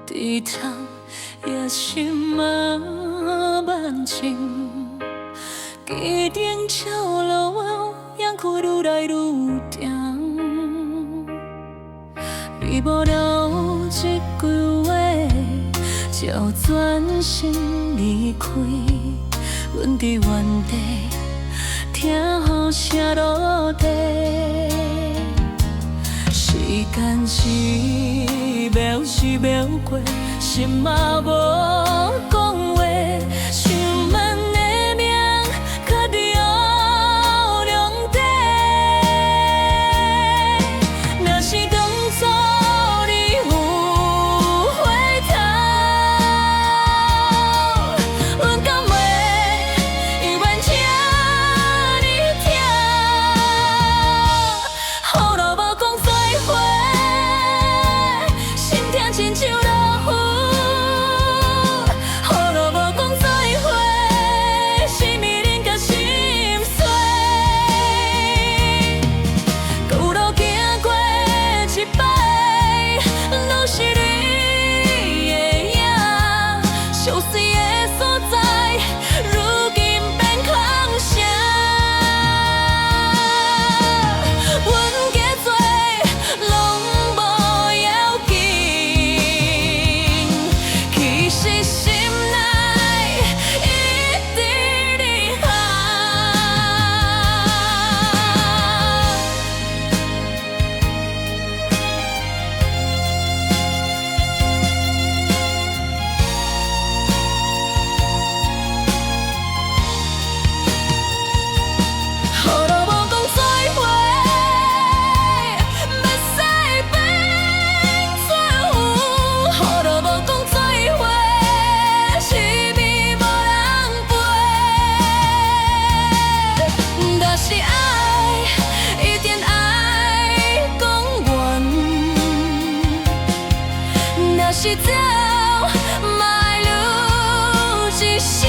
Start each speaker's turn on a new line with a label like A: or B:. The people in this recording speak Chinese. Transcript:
A: 低头也是漫漫情，记定笑路我眼眶愈来愈重。你无留一句话，就转身离开，阮伫原地听雨声落地。时间是秒是秒过，心嘛无讲话，想问的名却留凉地。若是当初你有回头，阮敢会永远听你听？雨落无讲再会，心痛亲像落雨。雨落无讲再会，是迷人甲心碎。旧路行过一摆，拢是你的影，相随的所在，如今变空城。阮加做拢无要紧，其实心内一直你好。雨落无讲再会，目屎变做雨。雨落无讲再会，是味无人陪。若是爱，一定爱讲完；若是走，嘛爱留一声。